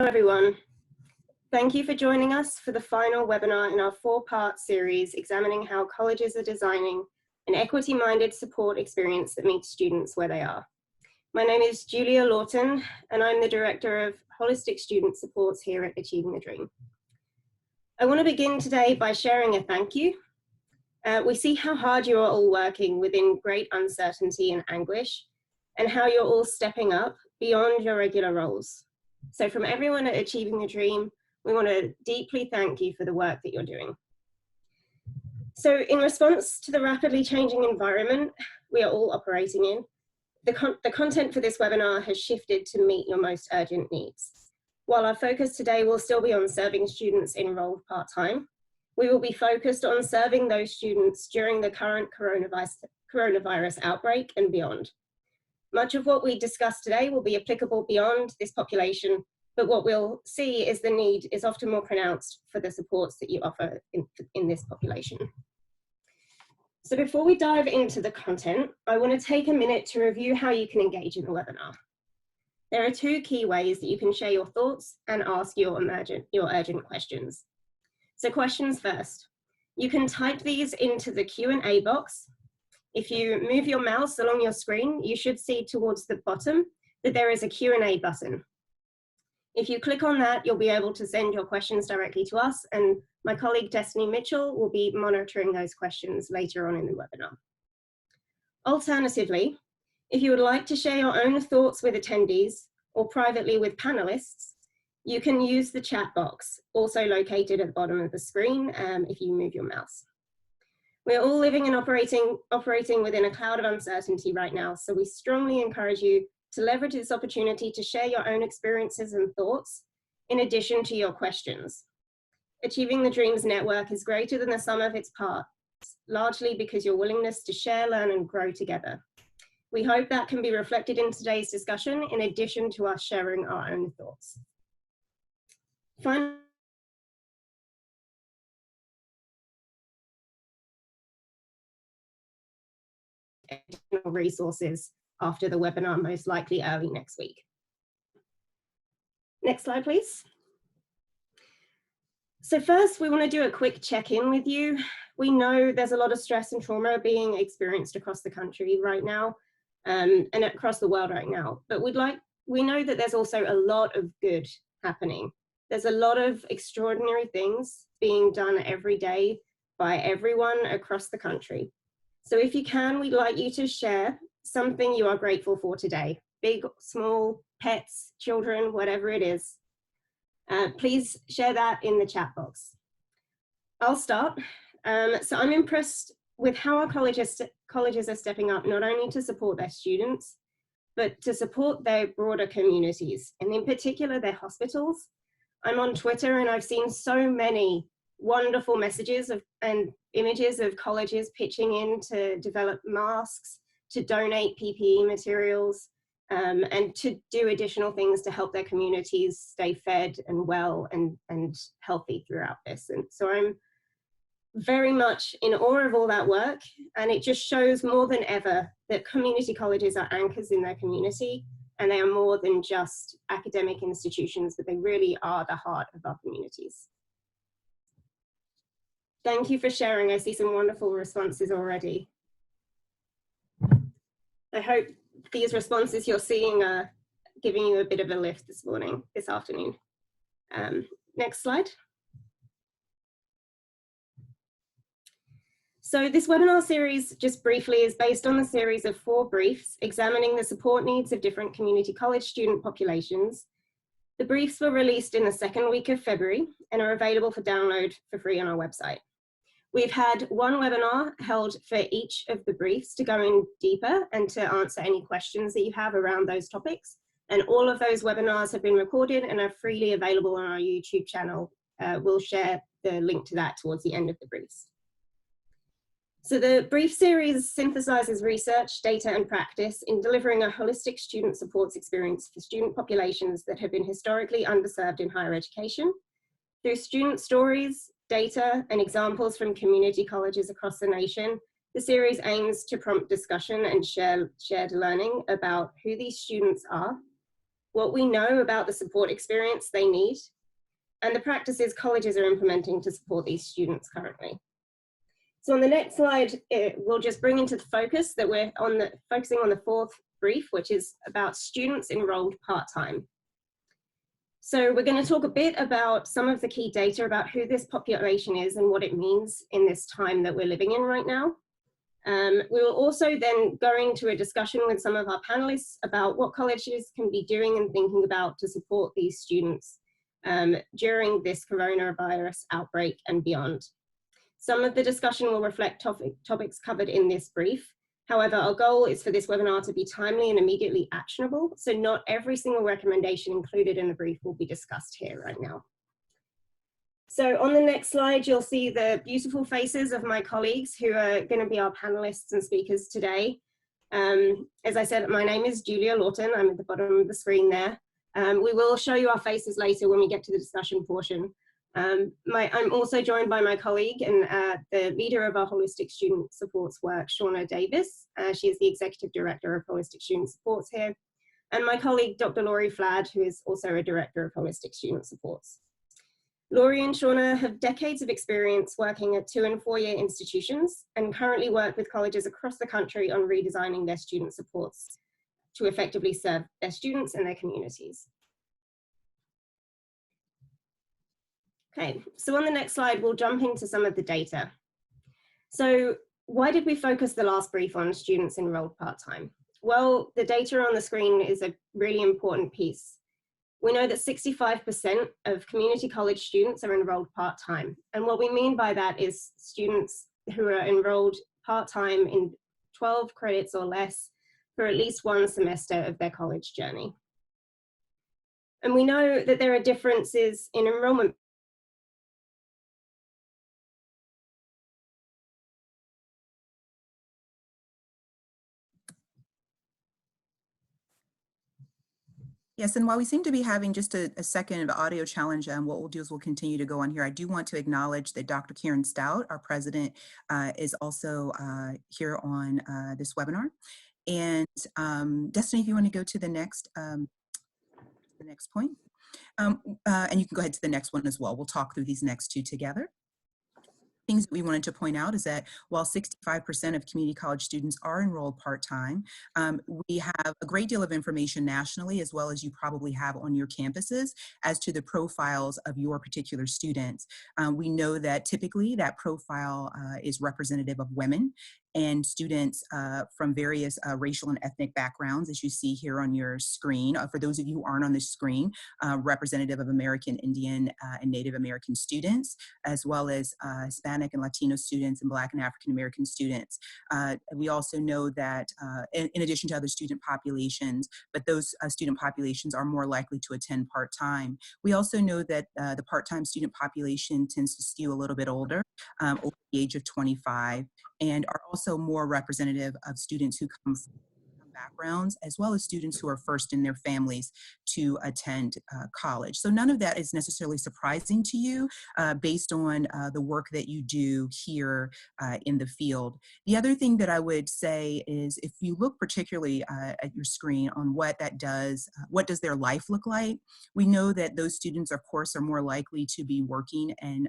Hello everyone. Thank you for joining us for the final webinar in our 4-part series examining how colleges are designing an equity-minded support experience that meets students where they are. My name is Julia Lawton and I'm the Director of Holistic Student Supports here at Achieving the Dream. I want to begin today by sharing a thank you. We see how hard you are all working within great uncertainty and anguish, and how you're all stepping up beyond your regular roles. So from everyone at Achieving the Dream, we want to deeply thank you for the work that you're doing. So in response to the rapidly changing environment we are all operating in, the content for this webinar has shifted to meet your most urgent needs. While our focus today will still be on serving students enrolled part-time, we will be focused on serving those students during the current coronavirus outbreak and beyond. Much of what we discuss today will be applicable beyond this population, but what we'll see is the need is often more pronounced for the supports that you offer in this population. So before we dive into the content, I want to take a minute to review how you can engage in the webinar. There are 2 key ways that you can share your thoughts and ask your urgent questions. So questions first. You can type these into the Q&A box. If you move your mouse along your screen, you should see towards the bottom that there is a Q&A button. If you click on that, you'll be able to send your questions directly to us, and my colleague Destiny Mitchell will be monitoring those questions later on in the webinar. Alternatively, if you would like to share your own thoughts with attendees or privately with panelists, you can use the chat box, also located at the bottom of the screen if you move your mouse. We're all living and operating within a cloud of uncertainty right now, so we strongly encourage you to leverage this opportunity to share your own experiences and thoughts in addition to your questions. Achieving the Dreams network is greater than the sum of its parts, largely because your willingness to share, learn, and grow together. We hope that can be reflected in today's discussion in addition to us sharing our own thoughts. Finally, additional resources after the webinar, most likely early next week. Next slide, please. So first, we want to do a quick check-in with you. We know there's a lot of stress and trauma being experienced across the country right now, and across the world right now. But we know that there's also a lot of good happening. There's a lot of extraordinary things being done every day by everyone across the country. So if you can, we'd like you to share something you are grateful for today, big, small, pets, children, whatever it is. Please share that in the chat box. I'll start. So I'm impressed with how our colleges are stepping up, not only to support their students, but to support their broader communities, and in particular their hospitals. I'm on Twitter and I've seen so many wonderful messages and images of colleges pitching in to develop masks, to donate PPE materials, and to do additional things to help their communities stay fed and well and healthy throughout this. And so I'm very much in awe of all that work, and it just shows more than ever that community colleges are anchors in their community, and they are more than just academic institutions, but they really are the heart of our communities. Thank you for sharing. I see some wonderful responses already. I hope these responses you're seeing are giving you a bit of a lift this afternoon. Next slide. So this webinar series, just briefly, is based on a series of 4 briefs examining the support needs of different community college student populations. The briefs were released in the 2nd week of February and are available for download for free on our website. We've had 1 webinar held for each of the briefs to go in deeper and to answer any questions that you have around those topics. And all of those webinars have been recorded and are freely available on our YouTube channel. We'll share the link to that towards the end of the briefs. So the brief series synthesizes research, data, and practice in delivering a holistic student supports experience for student populations that have been historically underserved in higher education. Through student stories, data, and examples from community colleges across the nation, the series aims to prompt discussion and shared learning about who these students are, what we know about the support experience they need, and the practices colleges are implementing to support these students currently. So on the next slide, we'll just bring into the focus that we're focusing on the fourth brief, which is about students enrolled part-time. So we're going to talk a bit about some of the key data about who this population is and what it means in this time that we're living in right now. We will also then go into a discussion with some of our panelists about what colleges can be doing and thinking about to support these students during this coronavirus outbreak and beyond. Some of the discussion will reflect topics covered in this brief. However, our goal is for this webinar to be timely and immediately actionable, so not every single recommendation included in the brief will be discussed here right now. So on the next slide, you'll see the beautiful faces of my colleagues who are going to be our panelists and speakers today. As I said, my name is Julia Lawton. I'm at the bottom of the screen there. We will show you our faces later when we get to the discussion portion. I'm also joined by my colleague and the leader of our Holistic Student Supports work, Shauna Davis. She is the Executive Director of Holistic Student Supports here. And my colleague, Dr. Laurie Fladd, who is also a Director of Holistic Student Supports. Laurie and Shauna have decades of experience working at 2- and 4-year institutions and currently work with colleges across the country on redesigning their student supports to effectively serve their students and their communities. Okay, so on the next slide, we'll jump into some of the data. So why did we focus the last brief on students enrolled part-time? Well, the data on the screen is a really important piece. We know that 65% of community college students are enrolled part-time. And what we mean by that is students who are enrolled part-time in 12 credits or less for at least one semester of their college journey. And we know that there are differences in enrollment. Yes, and while we seem to be having just a second of audio challenge, what we'll do is we'll continue to go on here. I do want to acknowledge that Dr. Karen Stout, our president, is also here on this webinar. And Destiny, if you want to go to the next point, and you can go ahead to the next one as well. We'll talk through these next two together. Things that we wanted to point out is that while 65% of community college students are enrolled part-time, we have a great deal of information nationally, as well as you probably have on your campuses, as to the profiles of your particular students. We know that typically that profile is representative of women and students from various racial and ethnic backgrounds, as you see here on your screen. For those of you who aren't on the screen, representative of American Indian and Native American students, as well as Hispanic and Latino students and Black and African American students. We also know that in addition to other student populations, but those student populations are more likely to attend part-time. We also know that the part-time student population tends to skew a little bit older, over the age of 25, and are also more representative of students who come from backgrounds, as well as students who are first in their families to attend college. So none of that is necessarily surprising to you based on the work that you do here in the field. The other thing that I would say is if you look particularly at your screen on what that does, what does their life look like? We know that those students, of course, are more likely to be working and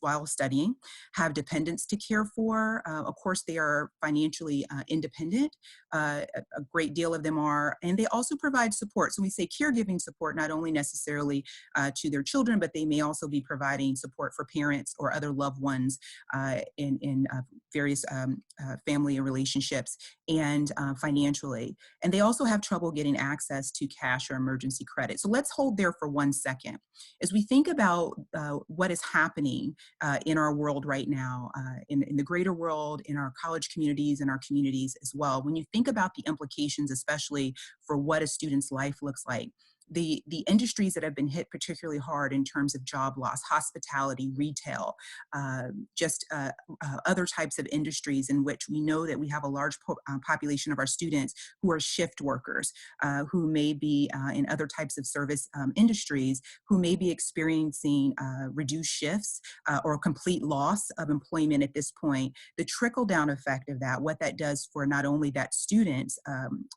while studying, have dependents to care for. Of course, they are financially independent. A great deal of them are, and they also provide support. So we say caregiving support, not only necessarily to their children, but they may also be providing support for parents or other loved ones in various family relationships and financially. And they also have trouble getting access to cash or emergency credit. So let's hold there for 1 second. As we think about what is happening in our world right now, in the greater world, in our college communities and our communities as well, when you think about the implications, especially for what a student's life looks like, the industries that have been hit particularly hard in terms of job loss, hospitality, retail, other types of industries in which we know that we have a large population of our students who are shift workers, who may be in other types of service industries, who may be experiencing reduced shifts or complete loss of employment at this point. The trickle-down effect of that, what that does for not only that student's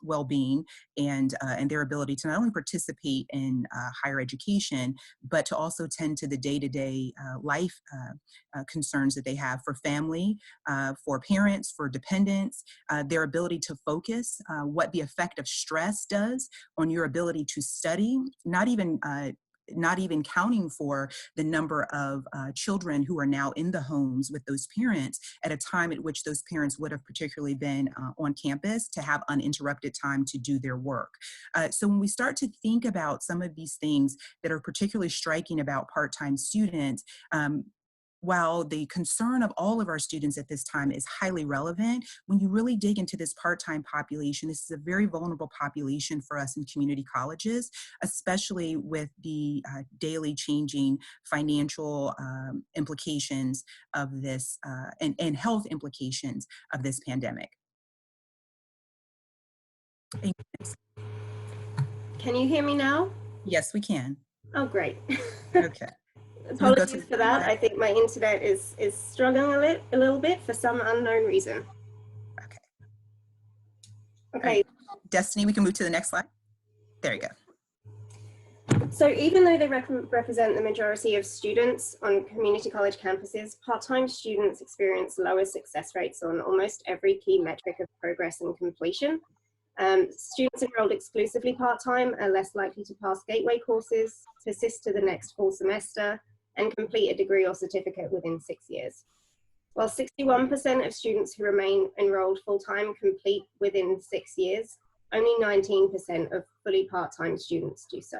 well-being and their ability to not only participate in higher education, but to also tend to the day-to-day life concerns that they have for family, for parents, for dependents, their ability to focus, what the effect of stress does on your ability to study, not even counting for the number of children who are now in the homes with those parents at a time at which those parents would have particularly been on campus to have uninterrupted time to do their work. So when we start to think about some of these things that are particularly striking about part-time students, while the concern of all of our students at this time is highly relevant, when you really dig into this part-time population, this is a very vulnerable population for us in community colleges, especially with the daily changing financial implications of this and health implications of this pandemic. Can you hear me now? Yes, we can. Oh, great. Okay. Apologies for that. I think my internet is struggling a little bit for some unknown reason. Okay. Okay. Right. Destiny, we can move to the next slide. There you go. So even though they represent the majority of students on community college campuses, part-time students experience lower success rates on almost every key metric of progress and completion. Students enrolled exclusively part-time are less likely to pass gateway courses, persist to the next full semester, and complete a degree or certificate within 6 years. While 61% of students who remain enrolled full-time complete within 6 years, only 19% of fully part-time students do so.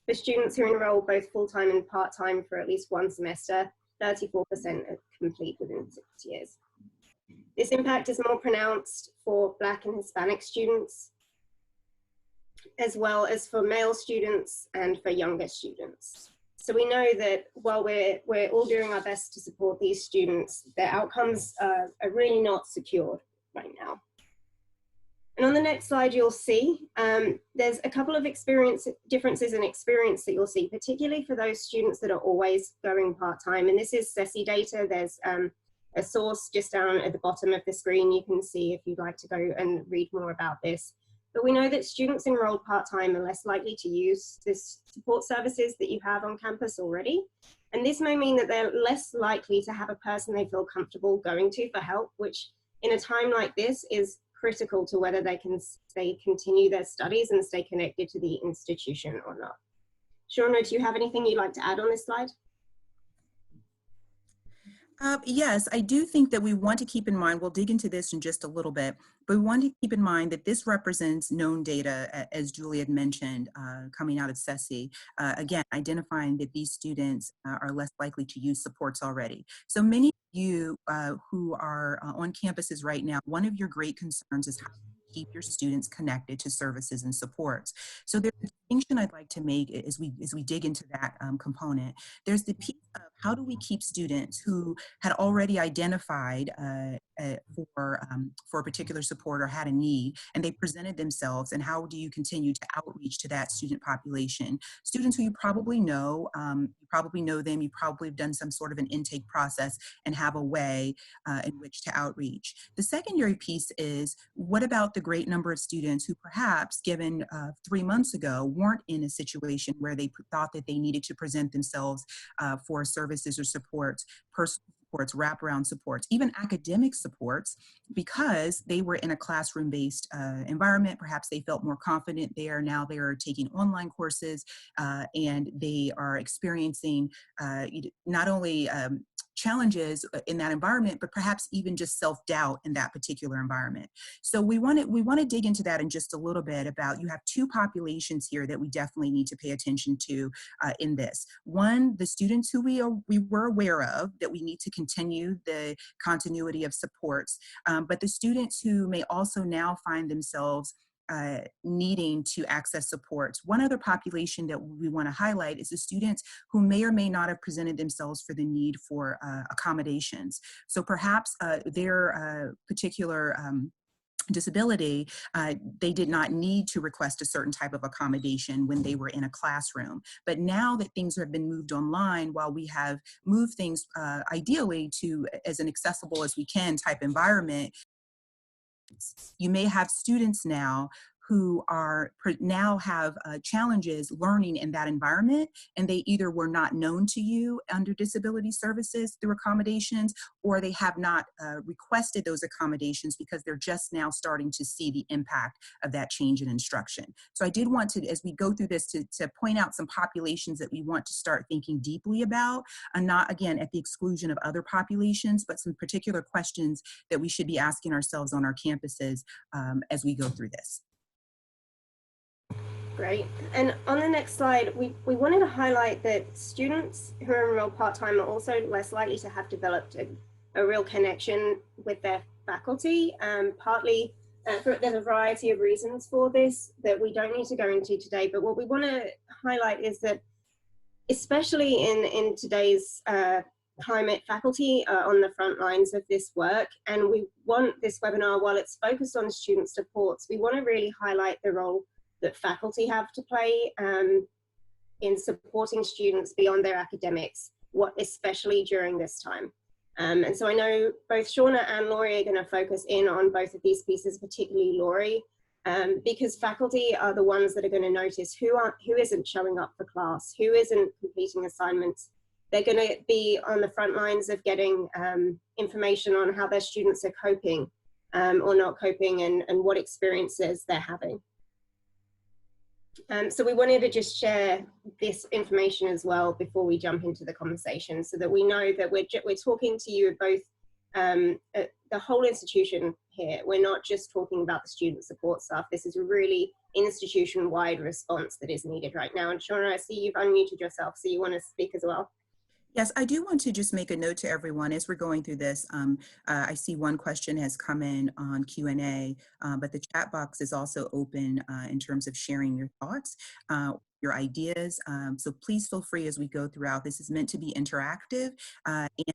For students who enroll both full-time and part-time for at least one semester, 34% complete within 6 years. This impact is more pronounced for Black and Hispanic students, as well as for male students and for younger students. So we know that while we're all doing our best to support these students, their outcomes are really not secured right now. And on the next slide, you'll see there's a couple of differences in experience that you'll see, particularly for those students that are always going part-time. And this is CESI data. There's a source just down at the bottom of the screen. You can see if you'd like to go and read more about this. But we know that students enrolled part-time are less likely to use this support services that you have on campus already. And this may mean that they're less likely to have a person they feel comfortable going to for help, which in a time like this is critical to whether they can continue their studies and stay connected to the institution or not. Shauna, do you have anything you'd like to add on this slide? Yes, I do think that we want to keep in mind, we'll dig into this in just a little bit, but we want to keep in mind that this represents known data, as Julie had mentioned, coming out of CESI. Again, identifying that these students are less likely to use supports already. So many of you who are on campuses right now, one of your great concerns is how to keep your students connected to services and supports. So there's a distinction I'd like to make as we dig into that component. There's the piece of how do we keep students who had already identified for a particular support or had a need, and they presented themselves, and how do you continue to outreach to that student population? Students who you probably know them, you probably have done some sort of an intake process and have a way in which to outreach. The secondary piece is, what about the great number of students who perhaps, given 3 months ago, weren't in a situation where they thought that they needed to present themselves for services or supports, personal supports, wraparound supports, even academic supports, because they were in a classroom-based environment. Perhaps they felt more confident there. Now they are taking online courses and they are experiencing not only challenges in that environment, but perhaps even just self-doubt in that particular environment. So we want to dig into that in just a little bit about, you have two populations here that we definitely need to pay attention to in this. One, the students who we were aware of that we need to continue the continuity of supports, but the students who may also now find themselves needing to access supports. One other population that we want to highlight is the students who may or may not have presented themselves for the need for accommodations. So perhaps their particular disability, they did not need to request a certain type of accommodation when they were in a classroom. But now that things have been moved online, while we have moved things ideally to as an accessible as we can type environment, you may have students now who now have challenges learning in that environment, and they either were not known to you under disability services through accommodations, or they have not requested those accommodations because they're just now starting to see the impact of that change in instruction. So I did want to, as we go through this, to point out some populations that we want to start thinking deeply about, and not, again, at the exclusion of other populations, but some particular questions that we should be asking ourselves on our campuses as we go through this. Great. And on the next slide, we wanted to highlight that students who are enrolled part-time are also less likely to have developed a real connection with their faculty. Partly, there's a variety of reasons for this that we don't need to go into today, but what we want to highlight is that, especially in today's climate, faculty are on the front lines of this work, and we want this webinar, while it's focused on student supports, we want to really highlight the role that faculty have to play in supporting students beyond their academics, especially during this time. And so I know both Shauna and Laurie are going to focus in on both of these pieces, particularly Laurie, because faculty are the ones that are going to notice who isn't showing up for class, who isn't completing assignments. They're going to be on the front lines of getting information on how their students are coping or not coping, and what experiences they're having. So we wanted to just share this information as well before we jump into the conversation, so that we know that we're talking to you both, the whole institution here. We're not just talking about the student support staff. This is a really institution-wide response that is needed right now. And Shauna, I see you've unmuted yourself, so you want to speak as well. Yes, I do want to just make a note to everyone as we're going through this. I see one question has come in on Q&A, but the chat box is also open in terms of sharing your thoughts, your ideas. So please feel free as we go throughout. This is meant to be interactive.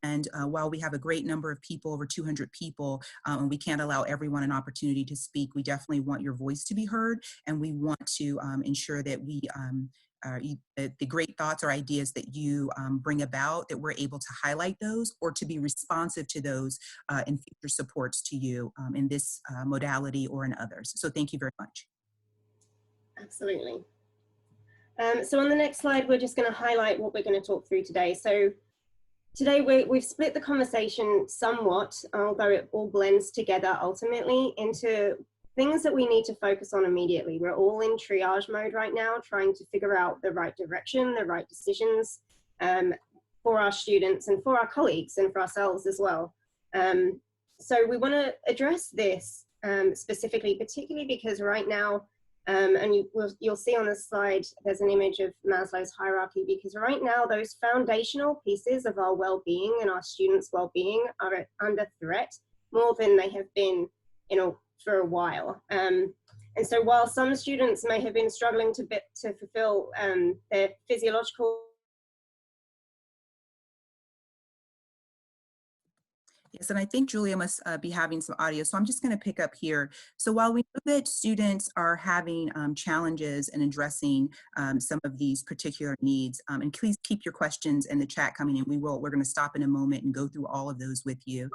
And while we have a great number of people, over 200 people, and we can't allow everyone an opportunity to speak, we definitely want your voice to be heard. And we want to ensure that we the great thoughts or ideas that you bring about, that we're able to highlight those or to be responsive to those in future supports to you in this modality or in others. So thank you very much. Absolutely. So on the next slide, we're just going to highlight what we're going to talk through today. So today we've split the conversation somewhat, although it all blends together ultimately into things that we need to focus on immediately. We're all in triage mode right now, trying to figure out the right direction, the right decisions for our students and for our colleagues and for ourselves as well. So we want to address this specifically, particularly because right now, and you'll see on the slide, there's an image of Maslow's hierarchy, because right now those foundational pieces of our well-being and our students' well-being are under threat more than they have been for a while. And so while some students may have been struggling to fulfill their physiological. Yes, and I think Julia must be having some audio, so I'm just going to pick up here. So while we know that students are having challenges in addressing some of these particular needs, and please keep your questions in the chat coming in. We're going to stop in a moment and go through all of those with you.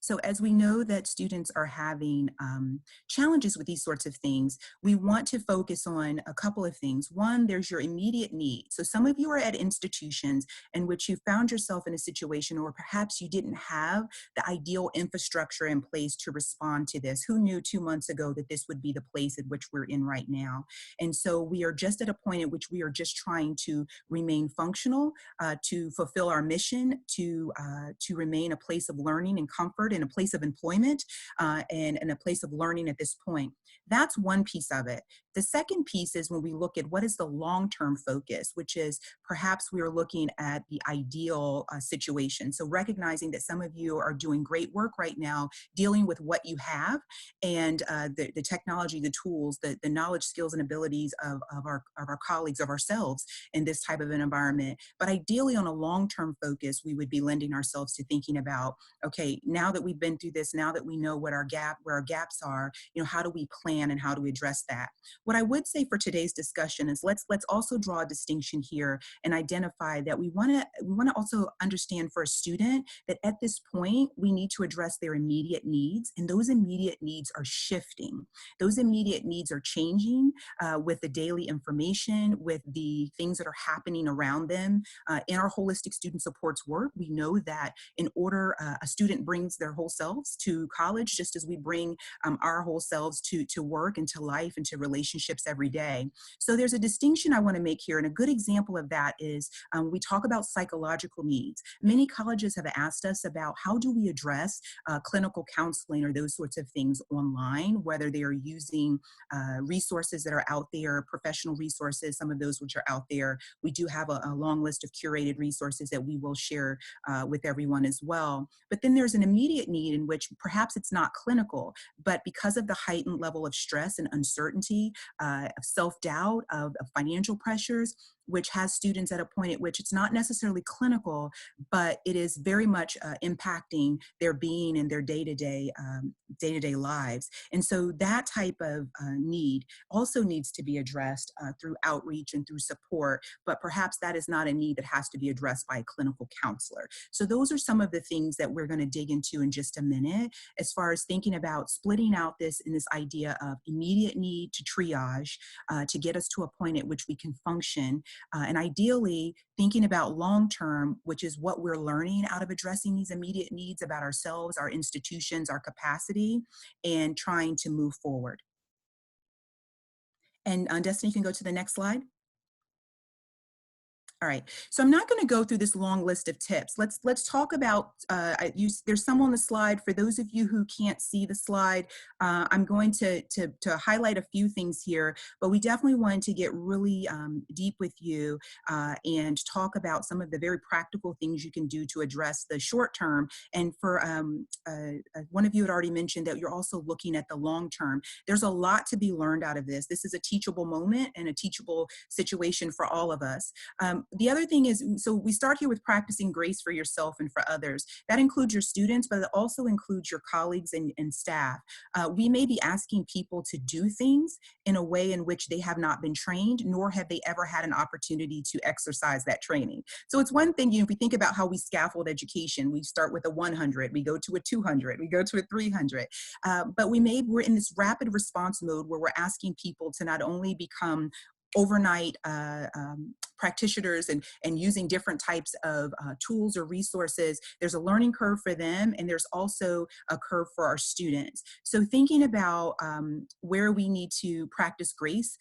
So as we know that students are having challenges with these sorts of things, we want to focus on a couple of things. One, there's your immediate need. So some of you are at institutions in which you found yourself in a situation, or perhaps you didn't have the ideal infrastructure in place to respond to this. Who knew 2 months ago that this would be the place at which we're in right now? And so we are just at a point at which we are just trying to remain functional, to fulfill our mission, to remain a place of learning and comfort, in a place of employment and in a place of learning at this point. That's one piece of it. The second piece is when we look at what is the long-term focus, which is perhaps we are looking at the ideal situation. So recognizing that some of you are doing great work right now, dealing with what you have, and the technology, the tools, the knowledge, skills, and abilities of our colleagues, of ourselves in this type of an environment. But ideally, on a long-term focus, we would be lending ourselves to thinking about, okay, now that we've been through this, now that we know where our gaps are, how do we plan and how do we address that? What I would say for today's discussion is let's also draw a distinction here and identify that we want to also understand for a student that at this point we need to address their immediate needs, and those immediate needs are shifting. Those immediate needs are changing with the daily information, with the things that are happening around them. In our holistic student supports work, we know that in order a student brings their whole selves to college, just as we bring our whole selves to work and to life and to relationships every day. So there's a distinction I want to make here, and a good example of that is we talk about psychological needs. Many colleges have asked us about how do we address clinical counseling or those sorts of things online, whether they are using resources that are out there, professional resources, some of those which are out there. We do have a long list of curated resources that we will share with everyone as well. But then there's an immediate need in which perhaps it's not clinical, but because of the heightened level of stress and uncertainty, of self-doubt, of financial pressures, which has students at a point at which it's not necessarily clinical, but it is very much impacting their being and their day-to-day lives. And so that type of need also needs to be addressed through outreach and through support, but perhaps that is not a need that has to be addressed by a clinical counselor. So those are some of the things that we're going to dig into in just a minute, as far as thinking about splitting out this idea of immediate need to triage to get us to a point at which we can function. And ideally, thinking about long-term, which is what we're learning out of addressing these immediate needs about ourselves, our institutions, our capacity, and trying to move forward. And Destiny, you can go to the next slide. All right, so I'm not going to go through this long list of tips. Let's talk about, there's some on the slide. For those of you who can't see the slide, I'm going to highlight a few things here, but we definitely wanted to get really deep with you and talk about some of the very practical things you can do to address the short term. And for one of you had already mentioned that you're also looking at the long term. There's a lot to be learned out of this. This is a teachable moment and a teachable situation for all of us. The other thing is, so we start here with practicing grace for yourself and for others. That includes your students, but it also includes your colleagues and staff. We may be asking people to do things in a way in which they have not been trained, nor have they ever had an opportunity to exercise that training. So it's one thing, if we think about how we scaffold education, we start with a 100, we go to a 200, we go to a 300. But we're in this rapid response mode where we're asking people to not only become overnight practitioners and using different types of tools or resources. There's a learning curve for them, and there's also a curve for our students. So thinking about where we need to practice grace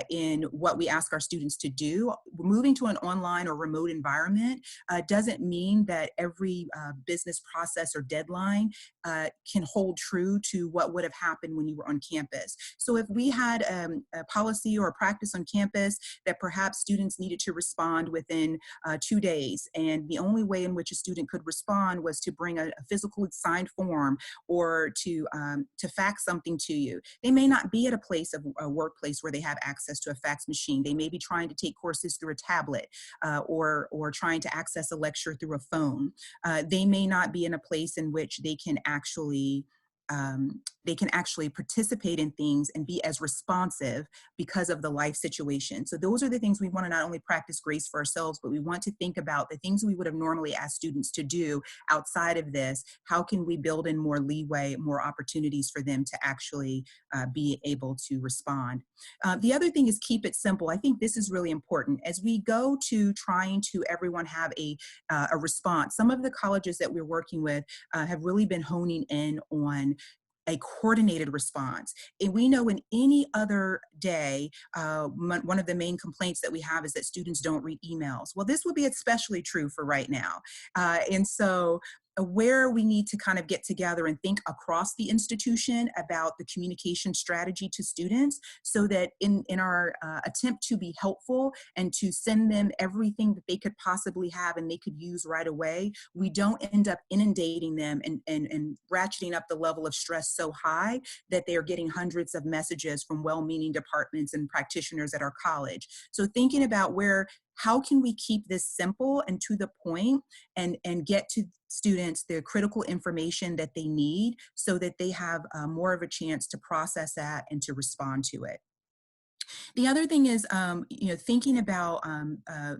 in what we ask our students to do, moving to an online or remote environment doesn't mean that every business process or deadline can hold true to what would have happened when you were on campus. So if we had a policy or a practice on campus that perhaps students needed to respond within 2 days, and the only way in which a student could respond was to bring a physical signed form or to fax something to you. They may not be at a workplace where they have access to a fax machine. They may be trying to take courses through a tablet or trying to access a lecture through a phone. They may not be in a place in which they can actually participate in things and be as responsive because of the life situation. So those are the things we want to not only practice grace for ourselves, but we want to think about the things we would have normally asked students to do outside of this. How can we build in more leeway, more opportunities for them to actually be able to respond? The other thing is keep it simple. I think this is really important. As we go to trying to everyone have a response, some of the colleges that we're working with have really been honing in on a coordinated response. And we know in any other day, one of the main complaints that we have is that students don't read emails. Well, this would be especially true for right now. And so where we need to kind of get together and think across the institution about the communication strategy to students, so that in our attempt to be helpful and to send them everything that they could possibly have and they could use right away, we don't end up inundating them and ratcheting up the level of stress so high that they are getting hundreds of messages from well-meaning departments and practitioners at our college. So thinking about how can we keep this simple and to the point, and get to students the critical information that they need, so that they have more of a chance to process that and to respond to it. The other thing is, thinking about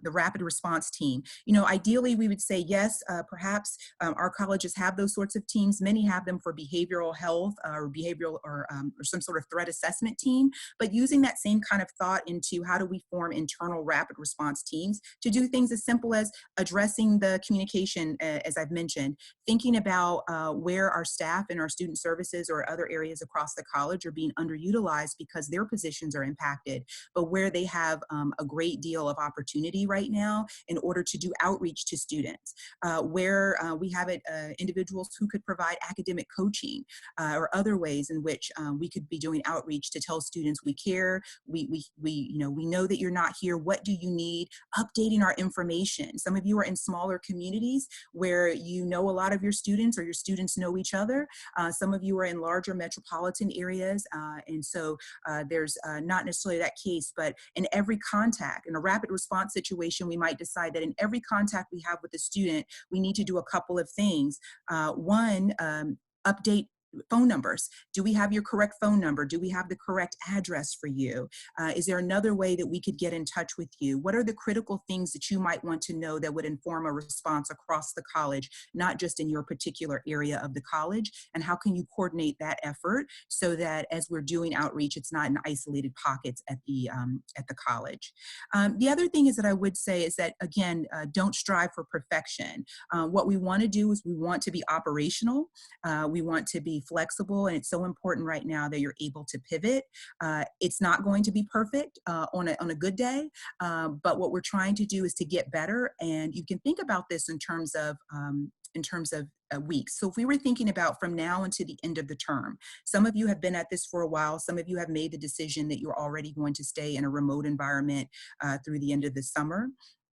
the rapid response team. Ideally, we would say yes, perhaps our colleges have those sorts of teams. Many have them for behavioral health or behavioral or some sort of threat assessment team. But using that same kind of thought into how do we form internal rapid response teams to do things as simple as addressing the communication, as I've mentioned, thinking about where our staff and our student services or other areas across the college are being underutilized because their positions are impacted, but where they have a great deal of opportunity right now in order to do outreach to students, where we have individuals who could provide academic coaching or other ways in which we could be doing outreach to tell students we care, we know that you're not here, what do you need, updating our information. Some of you are in smaller communities where you know a lot of your students or your students know each other. Some of you are in larger metropolitan areas, and so there's not necessarily that case, but in every contact, in a rapid response situation, we might decide that in every contact we have with a student, we need to do a couple of things. One, update phone numbers. Do we have your correct phone number? Do we have the correct address for you? Is there another way that we could get in touch with you? What are the critical things that you might want to know that would inform a response across the college, not just in your particular area of the college? And how can you coordinate that effort so that as we're doing outreach, it's not in isolated pockets at the college? The other thing is that I would say is that, again, don't strive for perfection. What we want to do is we want to be operational. We want to be flexible, and it's so important right now that you're able to pivot. It's not going to be perfect on a good day, but what we're trying to do is to get better. And you can think about this in terms of weeks. So if we were thinking about from now until the end of the term, some of you have been at this for a while. Some of you have made the decision that you're already going to stay in a remote environment through the end of the summer.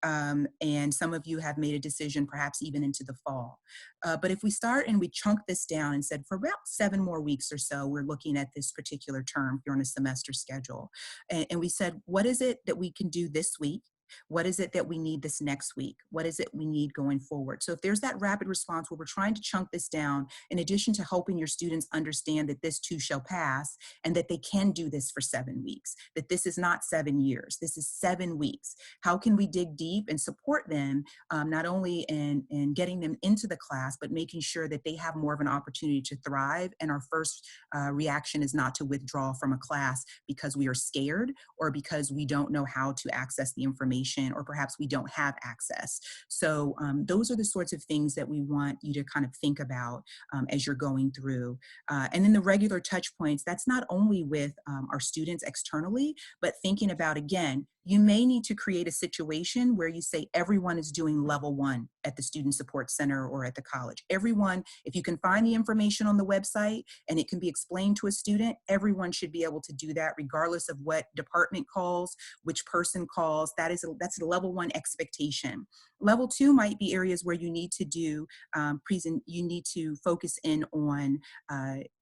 And some of you have made a decision perhaps even into the fall. But if we start and we chunk this down and said for about 7 more weeks or so, we're looking at this particular term if you're on a semester schedule. And we said, what is it that we can do this week? What is it that we need this next week? What is it we need going forward? So if there's that rapid response where we're trying to chunk this down, in addition to helping your students understand that this too shall pass and that they can do this for 7 weeks, that this is not 7 years, this is 7 weeks. How can we dig deep and support them, not only in getting them into the class, but making sure that they have more of an opportunity to thrive? And our first reaction is not to withdraw from a class because we are scared or because we don't know how to access the information, or perhaps we don't have access. So those are the sorts of things that we want you to kind of think about as you're going through. And then the regular touch points, that's not only with our students externally, but thinking about, again, you may need to create a situation where you say everyone is doing level 1 at the Student Support Center or at the college. Everyone, if you can find the information on the website and it can be explained to a student, everyone should be able to do that regardless of what department calls, which person calls. That's a level 1 expectation. Level 2 might be areas where you need to do you need to focus in on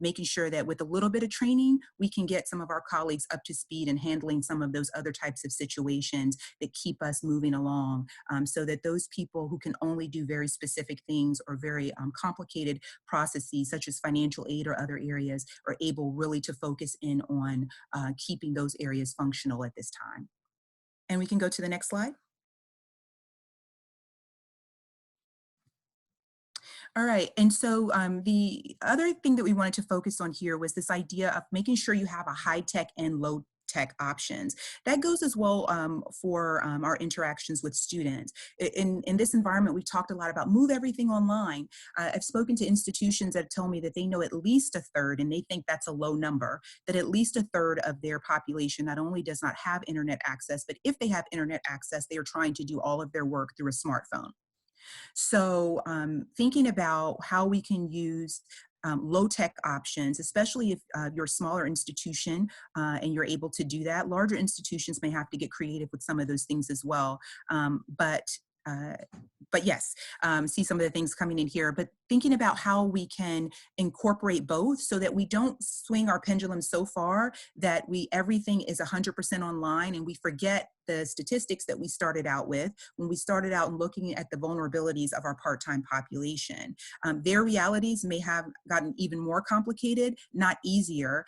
making sure that with a little bit of training, we can get some of our colleagues up to speed in handling some of those other types of situations that keep us moving along, so that those people who can only do very specific things or very complicated processes such as financial aid or other areas are able really to focus in on keeping those areas functional at this time. And we can go to the next slide. All right, and so the other thing that we wanted to focus on here was this idea of making sure you have a high-tech and low-tech options. That goes as well for our interactions with students. In this environment, we've talked a lot about move everything online. I've spoken to institutions that tell me that they know at least a third, and they think that's a low number, that at least a third of their population not only does not have internet access, but if they have internet access, they are trying to do all of their work through a smartphone. So thinking about how we can use low-tech options, especially if you're a smaller institution and you're able to do that. Larger institutions may have to get creative with some of those things as well. Uh, but yes, see some of the things coming in here, but thinking about how we can incorporate both so that we don't swing our pendulum so far that everything is 100% online and we forget the statistics that we started out with when we started out looking at the vulnerabilities of our part-time population. Their realities may have gotten even more complicated, not easier,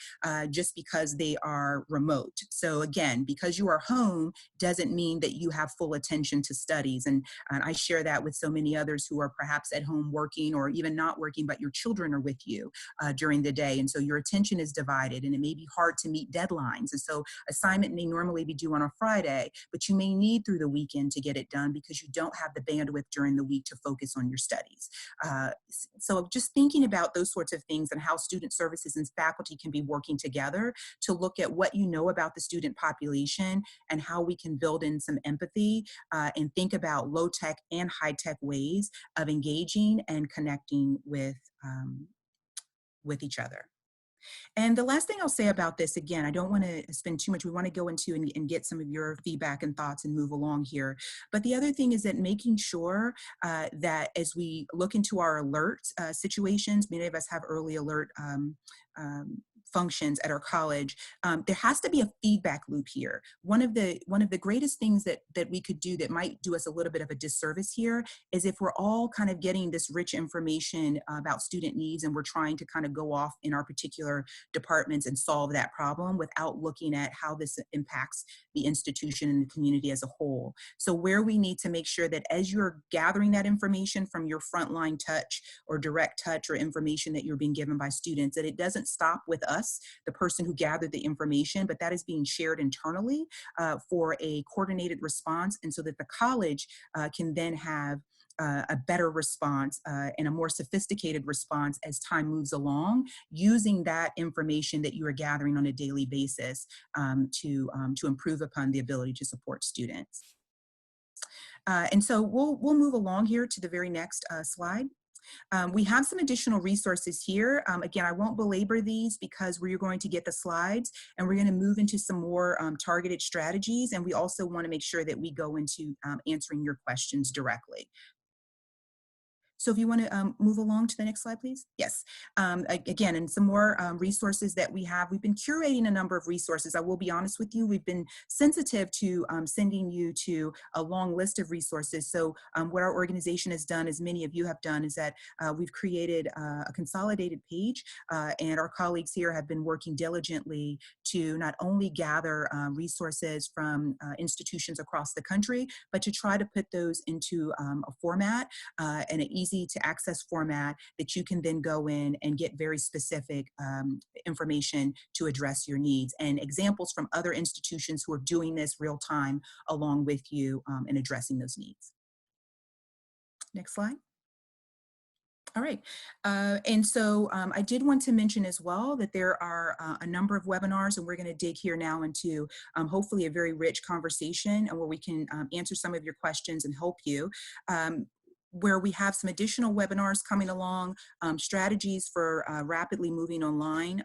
just because they are remote. So again, because you are home doesn't mean that you have full attention to studies. And I share that with so many others who are perhaps at home working or even not working, but your children are with you during the day. And so your attention is divided and it may be hard to meet deadlines. And so assignment may normally be due on a Friday, but you may need through the weekend to get it done because you don't have the bandwidth during the week to focus on your studies. So just thinking about those sorts of things and how student services and faculty can be working together to look at what you know about the student population and how we can build in some empathy and think about low-tech and high-tech ways of engaging and connecting with each other. And the last thing I'll say about this, again, I don't want to spend too much. We want to go into and get some of your feedback and thoughts and move along here. But the other thing is that making sure that as we look into our alert situations, many of us have early alert functions at our college, there has to be a feedback loop here. One of the greatest things that we could do that might do us a little bit of a disservice here is if we're all kind of getting this rich information about student needs and we're trying to kind of go off in our particular departments and solve that problem without looking at how this impacts the institution and the community as a whole. So where we need to make sure that as you're gathering that information from your frontline touch or direct touch or information that you're being given by students, that it doesn't stop with us, the person who gathered the information, but that is being shared internally for a coordinated response, and so that the college can then have a better response and a more sophisticated response as time moves along, using that information that you are gathering on a daily basis to improve upon the ability to support students. And so we'll move along here to the very next slide. We have some additional resources here. Again, I won't belabor these because we're going to get the slides and we're going to move into some more targeted strategies. And we also want to make sure that we go into answering your questions directly. So if you want to move along to the next slide, please. Yes. Again, and some more resources that we have. We've been curating a number of resources. I will be honest with you, we've been sensitive to sending you to a long list of resources. So what our organization has done, as many of you have done, is that we've created a consolidated page and our colleagues here have been working diligently to not only gather resources from institutions across the country, but to try to put those into a format and an easy to access format that you can then go in and get very specific information to address your needs, and examples from other institutions who are doing this real time along with you in addressing those needs. Next slide. All right, and so I did want to mention as well that there are a number of webinars, and we're going to dig here now into hopefully a very rich conversation where we can answer some of your questions and help you. Where we have some additional webinars coming along, strategies for rapidly moving online.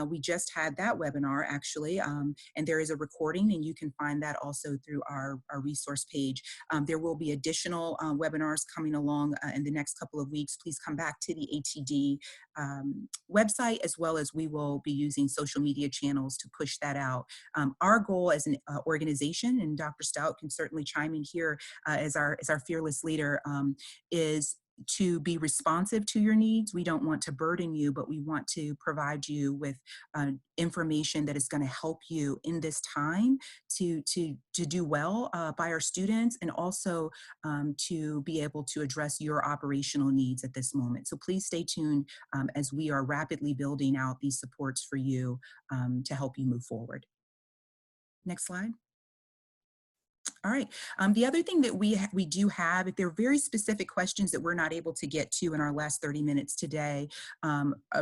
We just had that webinar actually, and there is a recording and you can find that also through our resource page. There will be additional webinars coming along in the next couple of weeks. Please come back to the ATD website, as well as we will be using social media channels to push that out. Our goal as an organization, and Dr. Stout can certainly chime in here as our fearless leader, is to be responsive to your needs. We don't want to burden you, but we want to provide you with information that is going to help you in this time to do well by our students, and also to be able to address your operational needs at this moment. So please stay tuned as we are rapidly building out these supports for you to help you move forward. Next slide. All right. The other thing that we do have, if there are very specific questions that we're not able to get to in our last 30 minutes today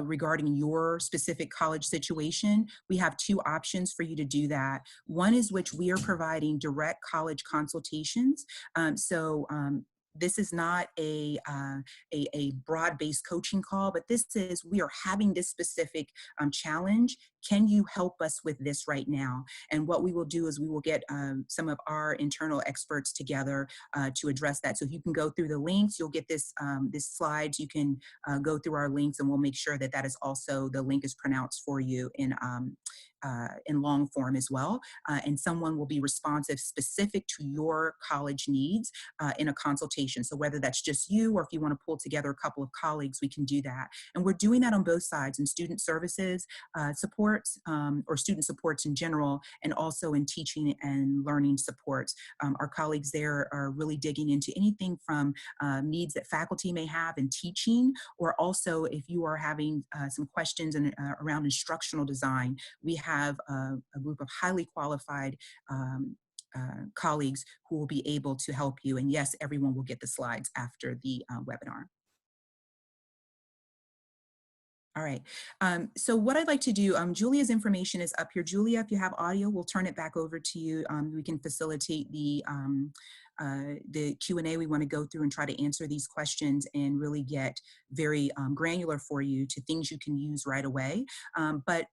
regarding your specific college situation, we have two options for you to do that. One is which we are providing direct college consultations. this is not a broad-based coaching call, but this is, we are having this specific challenge. Can you help us with this right now? And what we will do is we will get some of our internal experts together to address that. So if you can go through the links, you'll get this slides. You can go through our links, and we'll make sure that that is also, the link is pronounced for you in long form as well. And someone will be responsive specific to your college needs in a consultation. So whether that's just you, or if you want to pull together a couple of colleagues, we can do that. And we're doing that on both sides, in student services supports, or student supports in general, and also in teaching and learning supports. Our colleagues there are really digging into anything from needs that faculty may have in teaching, or also if you are having some questions around instructional design, we have a group of highly qualified colleagues who will be able to help you. And yes, everyone will get the slides after the webinar. All right, so what I'd like to do, Julia's information is up here. Julia, if you have audio, we'll turn it back over to you. We can facilitate the Q&A. We want to go through and try to answer these questions and really get very granular for you to things you can use right away. But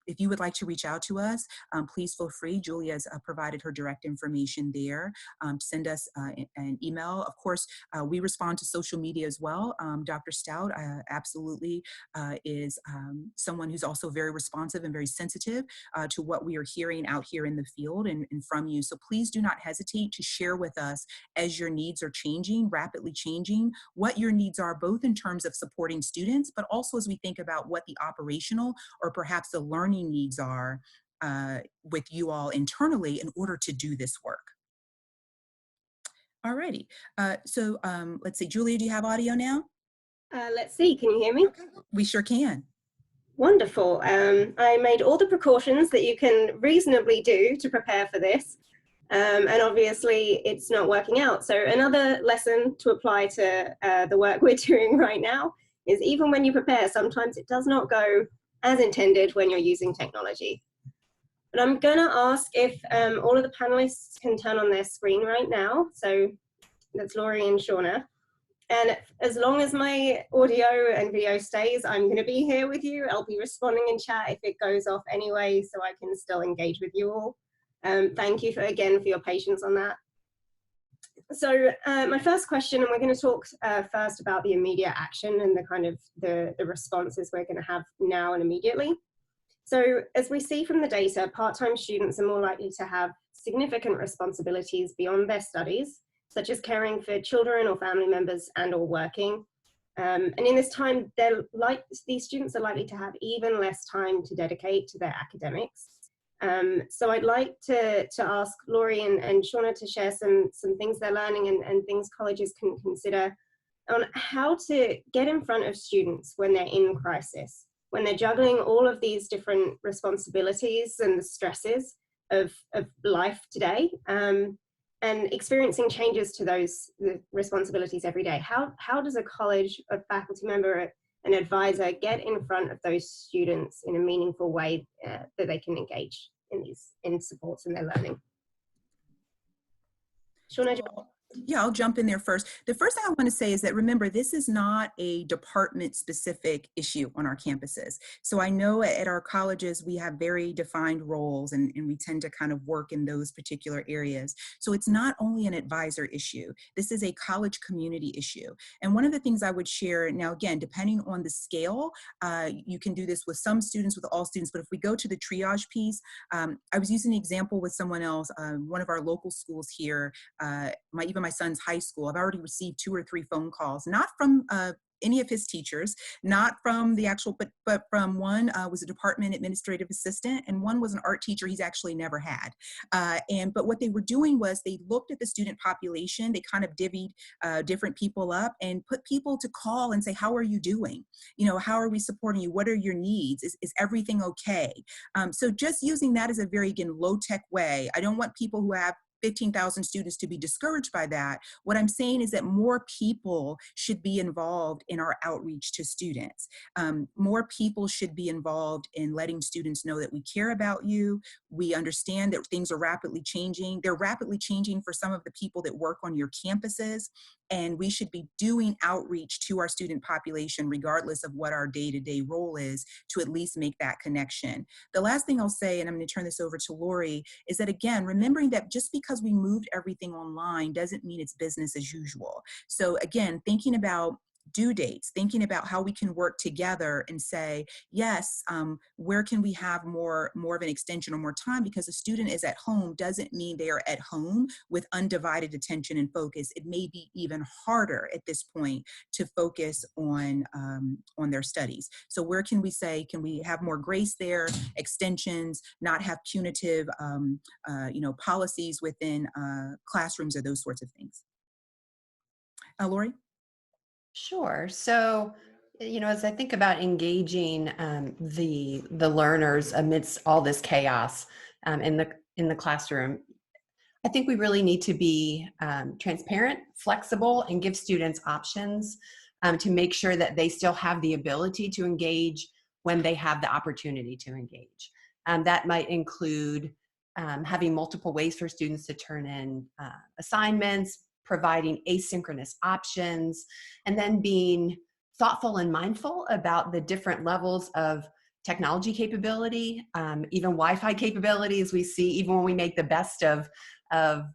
if you would like to reach out to us, please feel free. Julia's provided her direct information there. Send us an email. Of course, we respond to social media as well. Dr. Stout absolutely is someone who's also very responsive and very sensitive to what we are hearing out here in the field and from you. So please do not hesitate to share with us as your needs are changing, rapidly changing, what your needs are, both in terms of supporting students, but also as we think about what the operational or perhaps the learning needs are with you all internally in order to do this work. Alrighty, so let's see, Julia, do you have audio now? Let's see, can you hear me? Okay. We sure can. Wonderful. I made all the precautions that you can reasonably do to prepare for this. And obviously it's not working out. So another lesson to apply to the work we're doing right now is even when you prepare, sometimes it does not go as intended when you're using technology. But I'm gonna ask if all of the panelists can turn on their screen right now. So that's Laurie and Shauna. And as long as my audio and video stays, I'm gonna be here with you. I'll be responding in chat if it goes off anyway, so I can still engage with you all. Thank you again for your patience on that. So my first question, and we're going to talk first about the immediate action and the kind of the responses we're going to have now and immediately. So as we see from the data, part-time students are more likely to have significant responsibilities beyond their studies, such as caring for children or family members and or working. And in this time, these students are likely to have even less time to dedicate to their academics. So I'd like to ask Laurie and Shauna to share some things they're learning and things colleges can consider on how to get in front of students when they're in crisis, when they're juggling all of these different responsibilities and the stresses of life today, and experiencing changes to those responsibilities every day. How does a college, a faculty member, an advisor get in front of those students in a meaningful way that they can engage in supports in their learning? Shauna, yeah, I'll jump in there first. The first thing I want to say is that, remember, this is not a department-specific issue on our campuses. So I know at our colleges, we have very defined roles and we tend to kind of work in those particular areas. So it's not only an advisor issue. This is a college community issue. And one of the things I would share, now again, depending on the scale, you can do this with some students, with all students, but if we go to the triage piece, I was using an example with someone else, one of our local schools here, even my son's high school. I've already received 2 or 3 phone calls, not from any of his teachers, not from the actual, but from one was a department administrative assistant, and one was an art teacher he's actually never had. But what they were doing was they looked at the student population, they kind of divvied different people up and put people to call and say, how are you doing? You know, how are we supporting you? What are your needs? Is everything okay? So just using that as a very, again, low-tech way. I don't want people who have 15,000 students to be discouraged by that. What I'm saying is that more people should be involved in our outreach to students. More people should be involved in letting students know that we care about you. We understand that things are rapidly changing. They're rapidly changing for some of the people that work on your campuses, and we should be doing outreach to our student population regardless of what our day-to-day role is, to at least make that connection. The last thing I'll say, and I'm going to turn this over to Lori, is that again, remembering that just because we moved everything online doesn't mean it's business as usual. So again, thinking about due dates, thinking about how we can work together and say, yes, where can we have more of an extension or more time? Because a student is at home doesn't mean they are at home with undivided attention and focus. It may be even harder at this point to focus on their studies. So where can we say, can we have more grace there, extensions, not have punitive policies within classrooms or those sorts of things? Lori? Sure. So, as I think about engaging the learners amidst all this chaos in the classroom, I think we really need to be transparent, flexible, and give students options to make sure that they still have the ability to engage when they have the opportunity to engage. That might include having multiple ways for students to turn in assignments, providing asynchronous options, and then being thoughtful and mindful about the different levels of technology capability, even Wi-Fi capabilities we see, even when we make the best of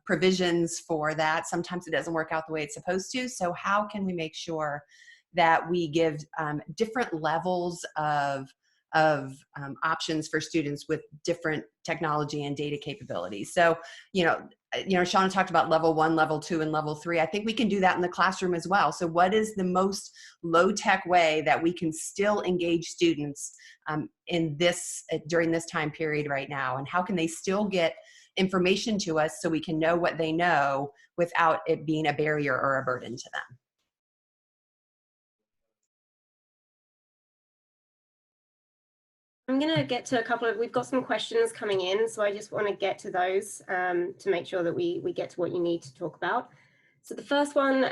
provisions for that. Sometimes it doesn't work out the way it's supposed to. So how can we make sure that we give different levels of options for students with different technology and data capabilities? So, Shauna talked about level 1, level 2, and level 3. I think we can do that in the classroom as well. So what is the most low-tech way that we can still engage students during this time period right now? And how can they still get information to us so we can know what they know without it being a barrier or a burden to them? I'm going to get to a couple of, we've got some questions coming in, so I just want to get to those to make sure that we get to what you need to talk about. So the first one,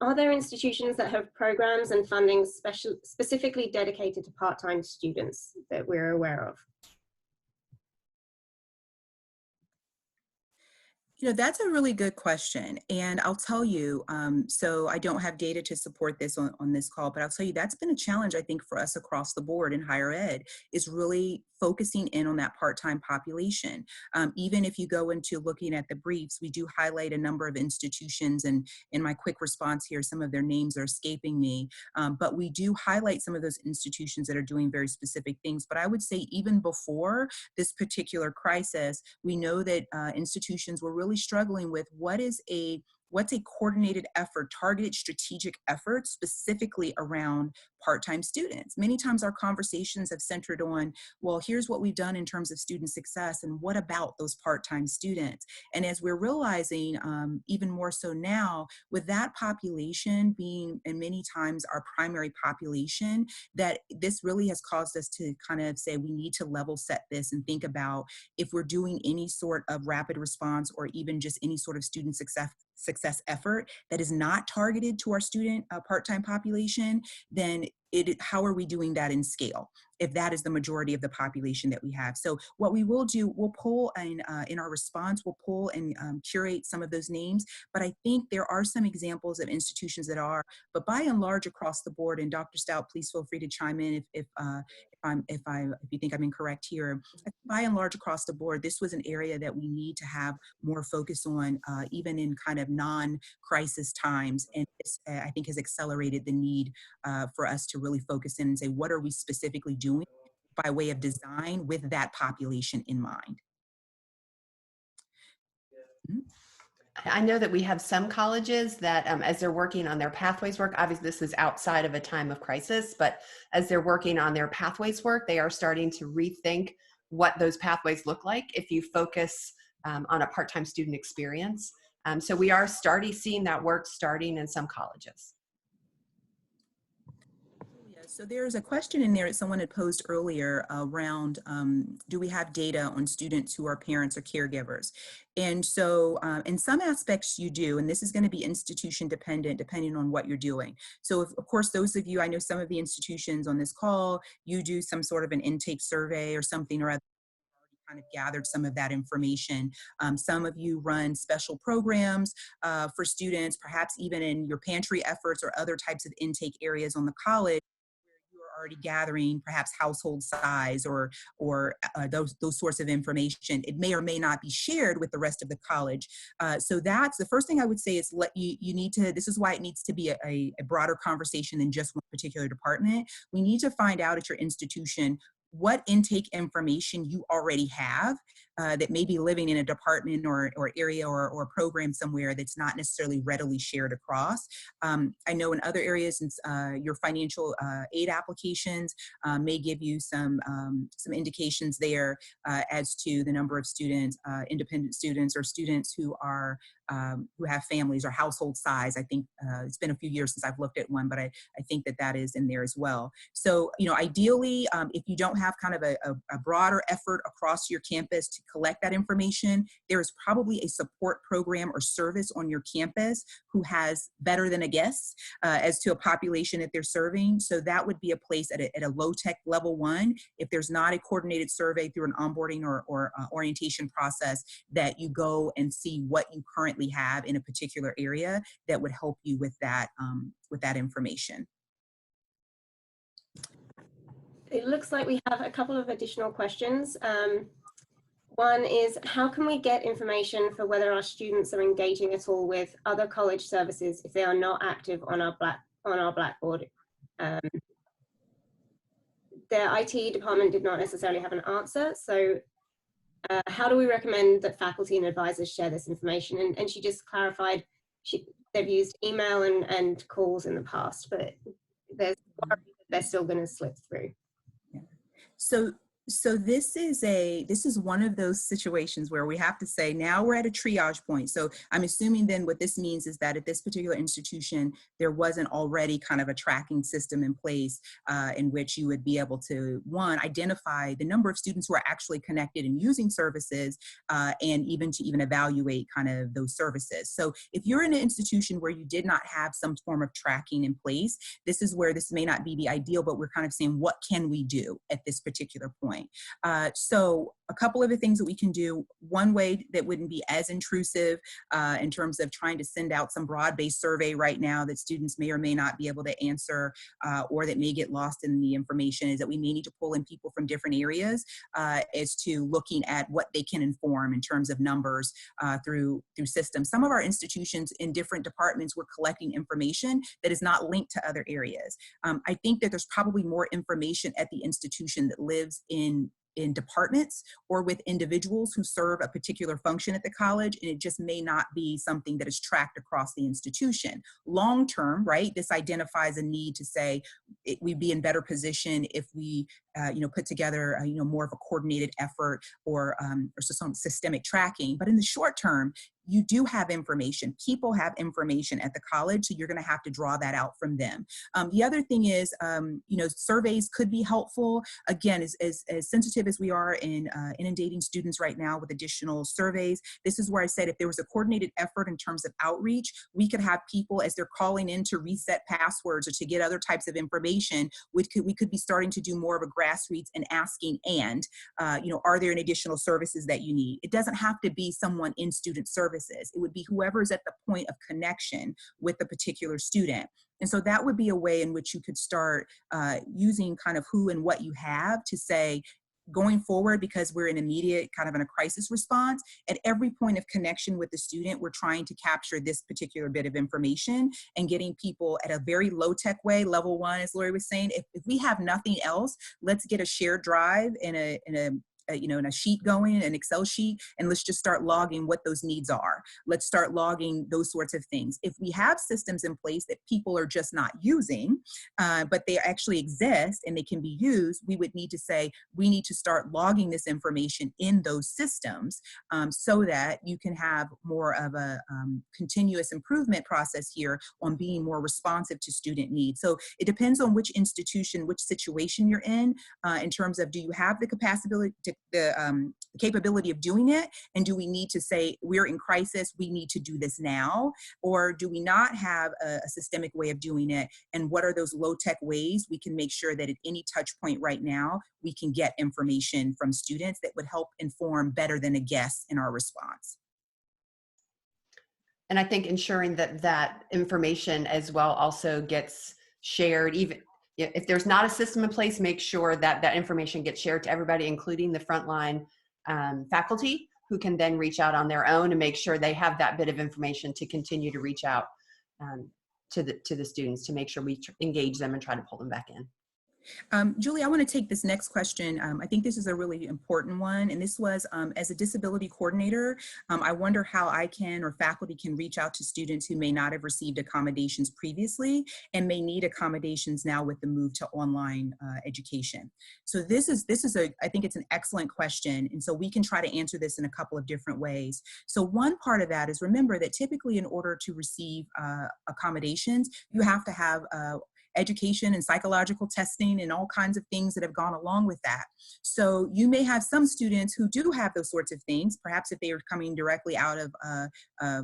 are there institutions that have programs and funding specifically dedicated to part-time students that we're aware of? That's a really good question. And I'll tell you, so I don't have data to support this on this call, but I'll tell you that's been a challenge, I think, for us across the board in higher ed, is really focusing in on that part-time population. Even if you go into looking at the briefs, we do highlight a number of institutions, and in my quick response here, some of their names are escaping me, but we do highlight some of those institutions that are doing very specific things. But I would say even before this particular crisis, we know that institutions were really struggling with what's a coordinated effort, targeted strategic effort specifically around part-time students. Many times our conversations have centered on, well, here's what we've done in terms of student success, and what about those part-time students? And as we're realizing, even more so now, with that population being, and many times our primary population, that this really has caused us to kind of say we need to level set this and think about if we're doing any sort of rapid response or even just any sort of student success effort that is not targeted to our student part-time population, then how are we doing that in scale if that is the majority of the population that we have? So what we will do, we'll pull in our response, we'll pull and curate some of those names, but I think there are some examples of institutions that are, but by and large across the board, and Dr. Stout, please feel free to chime in if you think I'm incorrect here. By and large across the board, this was an area that we need to have more focus on, even in kind of non-crisis times, and this, I think, has accelerated the need for us to really focus in and say, what are we specifically doing by way of design with that population in mind? I know that we have some colleges that as they're working on their pathways work, obviously this is outside of a time of crisis, but as they're working on their pathways work, they are starting to rethink what those pathways look like if you focus on a part-time student experience. So we are seeing that work starting in some colleges. So there's a question in there that someone had posed earlier around, do we have data on students who are parents or caregivers? And so in some aspects you do, and this is going to be institution dependent, depending on what you're doing. So of course, those of you, I know some of the institutions on this call, you do some sort of an intake survey or something or other, kind of gathered some of that information. Some of you run special programs for students, perhaps even in your pantry efforts or other types of intake areas on the college, already gathering perhaps household size or those sorts of information. It may or may not be shared with the rest of the college. So that's the first thing I would say is you need to, this is why it needs to be a broader conversation than just one particular department. We need to find out at your institution what intake information you already have that may be living in a department or area or program somewhere that's not necessarily readily shared across. I know in other areas, your financial aid applications may give you some indications there as to the number of students, independent students or students who are who have families or household size. I think it's been a few years since I've looked at one, but I think that is in there as well. So, ideally, if you don't have kind of a broader effort across your campus to collect that information, there is probably a support program or service on your campus who has better than a guess as to a population that they're serving. So that would be a place at a low-tech level 1, if there's not a coordinated survey through an onboarding or orientation process, that you go and see what you currently have in a particular area that would help you with that information. It looks like we have a couple of additional questions. One is, how can we get information for whether our students are engaging at all with other college services if they are not active on our Blackboard? Their IT department did not necessarily have an answer. So how do we recommend that faculty and advisors share this information? And she just clarified they've used email and calls in the past, but they're still going to slip through. Yeah. So this is one of those situations where we have to say, now we're at a triage point. So I'm assuming then what this means is that at this particular institution, there wasn't already kind of a tracking system in place in which you would be able to, one, identify the number of students who are actually connected and using services and even to evaluate kind of those services. So if you're in an institution where you did not have some form of tracking in place, this is where this may not be the ideal, but we're kind of saying, what can we do at this particular point? So a couple of the things that we can do, one way that wouldn't be as intrusive in terms of trying to send out some broad-based survey right now that students may or may not be able to answer or that may get lost in the information, is that we may need to pull in people from different areas as to looking at what they can inform in terms of numbers through systems. Some of our institutions in different departments were collecting information that is not linked to other areas. I think that there's probably more information at the institution that lives in departments or with individuals who serve a particular function at the college, and it just may not be something that is tracked across the institution. Long term, right, this identifies a need to say we'd be in better position if we put together more of a coordinated effort or some systemic tracking. But in the short term, you do have information. People have information at the college, so you're going to have to draw that out from them. The other thing is, surveys could be helpful. Again, as sensitive as we are in inundating students right now with additional surveys, this is where I said if there was a coordinated effort in terms of outreach, we could have people as they're calling in to reset passwords or to get other types of information, we could be starting to do more of a grassroots and asking, are there any additional services that you need? It doesn't have to be someone in student services. It would be whoever's at the point of connection with the particular student. And so that would be a way in which you could start using kind of who and what you have to say, going forward, because we're in immediate kind of in a crisis response, at every point of connection with the student, we're trying to capture this particular bit of information and getting people at a very low tech way, level 1, as Lori was saying. If we have nothing else, let's get a shared drive and a in a sheet going, an Excel sheet, and let's just start logging what those needs are. Let's start logging those sorts of things. If we have systems in place that people are just not using, but they actually exist and they can be used, we would need to say, we need to start logging this information in those systems, so that you can have more of a continuous improvement process here on being more responsive to student needs. So it depends on which institution, which situation you're in terms of, do you have the capacity, the capability of doing it? And do we need to say, we're in crisis, we need to do this now? Or do we not have a systemic way of doing it? And what are those low-tech ways we can make sure that at any touch point right now, we can get information from students that would help inform better than a guess in our response? And I think ensuring that that information as well also gets shared, even if there's not a system in place, make sure that that information gets shared to everybody, including the frontline faculty, who can then reach out on their own and make sure they have that bit of information to continue to reach out to the students, to make sure we engage them and try to pull them back in. Julie, I want to take this next question. I think this is a really important one. And this was, as a disability coordinator, I wonder how I can, or faculty can, reach out to students who may not have received accommodations previously and may need accommodations now with the move to online education. So this is I think it's an excellent question. And so we can try to answer this in a couple of different ways. So one part of that is, remember that typically in order to receive accommodations, you have to have education and psychological testing and all kinds of things that have gone along with that. So you may have some students who do have those sorts of things, perhaps if they are coming directly out of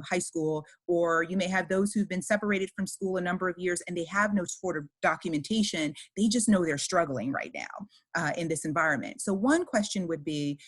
high school, or you may have those who've been separated from school a number of years and they have no sort of documentation. They just know they're struggling right now in this environment. So one question would be,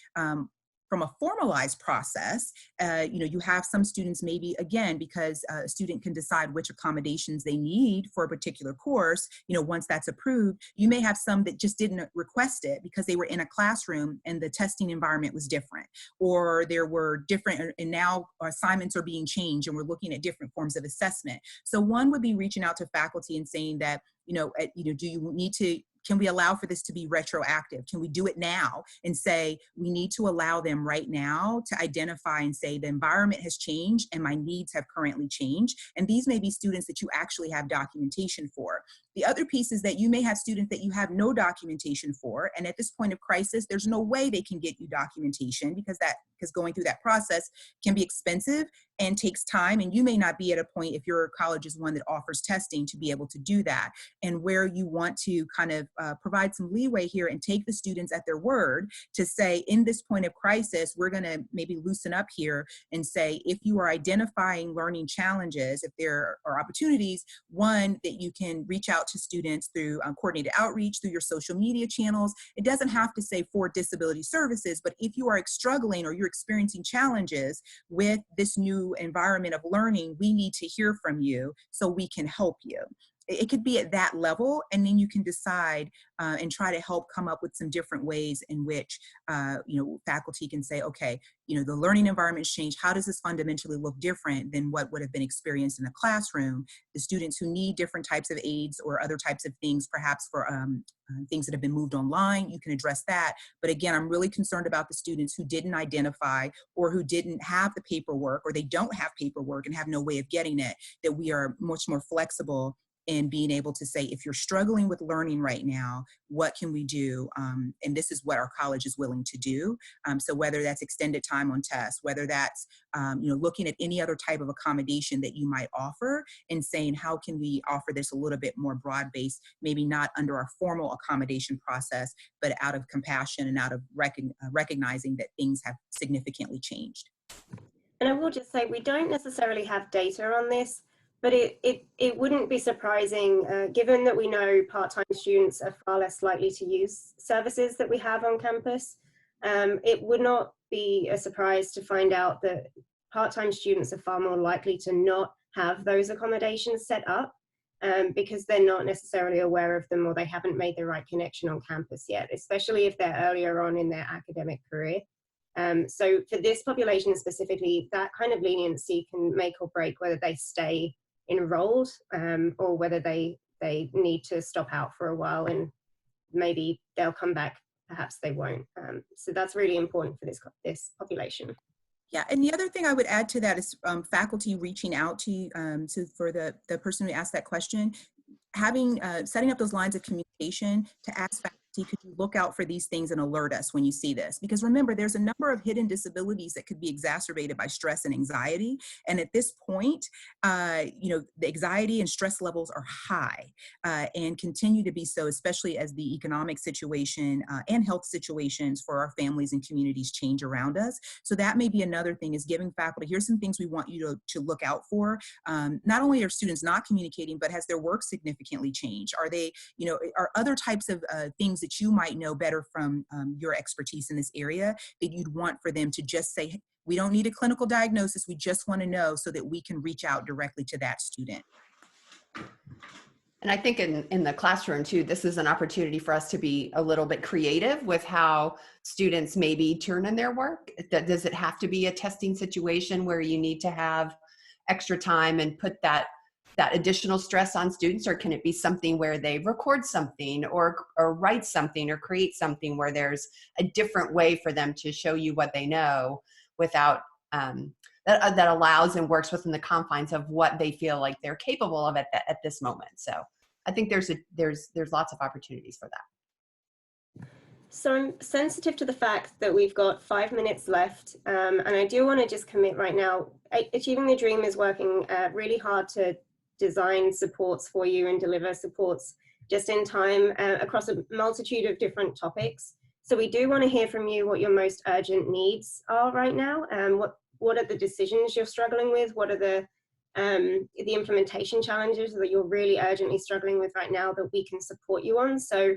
from a formalized process, you have some students, maybe again, because a student can decide which accommodations they need for a particular course, once that's approved, you may have some that just didn't request it because they were in a classroom and the testing environment was different, or there were different, and now assignments are being changed and we're looking at different forms of assessment. So one would be reaching out to faculty and saying that, do you need to, can we allow for this to be retroactive? Can we do it now and say, we need to allow them right now to identify and say, the environment has changed and my needs have currently changed. And these may be students that you actually have documentation for. The other piece is that you may have students that you have no documentation for. And at this point of crisis, there's no way they can get you documentation because going through that process can be expensive and takes time. And you may not be at a point, if your college is one that offers testing, to be able to do that. And where you want to kind of provide some leeway here and take the students at their word to say, in this point of crisis, we're going to maybe loosen up here and say, if you are identifying learning challenges, if there are opportunities, one, that you can reach out to students through coordinated outreach, through your social media channels. It doesn't have to say for disability services, but if you are struggling or you're experiencing challenges with this new environment of learning, we need to hear from you so we can help you. It could be at that level, and then you can decide and try to help come up with some different ways in which faculty can say, okay, the learning environment's changed. How does this fundamentally look different than what would have been experienced in a classroom? The students who need different types of aids or other types of things, perhaps for things that have been moved online, you can address that. But again, I'm really concerned about the students who didn't identify or who didn't have the paperwork, or they don't have paperwork and have no way of getting it, that we are much more flexible in being able to say, if you're struggling with learning right now, what can we do? And this is what our college is willing to do. So whether that's extended time on tests, whether that's looking at any other type of accommodation that you might offer and saying, how can we offer this a little bit more broad-based, maybe not under our formal accommodation process, but out of compassion and out of recognizing that things have significantly changed. And I will just say, we don't necessarily have data on this, but it wouldn't be surprising, given that we know part-time students are far less likely to use services that we have on campus. It would not be a surprise to find out that part-time students are far more likely to not have those accommodations set up because they're not necessarily aware of them, or they haven't made the right connection on campus yet, especially if they're earlier on in their academic career. So for this population specifically, that kind of leniency can make or break whether they stay enrolled or whether they need to stop out for a while and maybe they'll come back perhaps they won't. So that's really important for this population. Yeah, and the other thing I would add to that is faculty reaching out to for the person who asked that question, having setting up those lines of communication to ask faculty, could you look out for these things and alert us when you see this? Because remember, there's a number of hidden disabilities that could be exacerbated by stress and anxiety. And at this point, you know, the anxiety and stress levels are high and continue to be so, especially as the economic situation and health situations for our families and communities change around us. So that may be another thing, is giving faculty, here's some things we want you to look out for. Not only are students not communicating, but has their work significantly changed? Are they, you know, are other types of things that you might know better from your expertise in this area that you'd want for them to just say, hey, we don't need a clinical diagnosis, we just want to know, so that we can reach out directly to that student. And I think in the classroom too, this is an opportunity for us to be a little bit creative with how students maybe turn in their work. Does it have to be a testing situation where you need to have extra time and put that additional stress on students, or can it be something where they record something or write something or create something where there's a different way for them to show you what they know without that allows and works within the confines of what they feel like they're capable of at this moment. So I think there's lots of opportunities for that. So I'm sensitive to the fact that we've got 5 minutes left, and I do want to just commit right now. Achieving the Dream is working really hard to design supports for you and deliver supports just in time across a multitude of different topics. So we do want to hear from you what your most urgent needs are right now, and what are the decisions you're struggling with? What are the implementation challenges that you're really urgently struggling with right now that we can support you on? So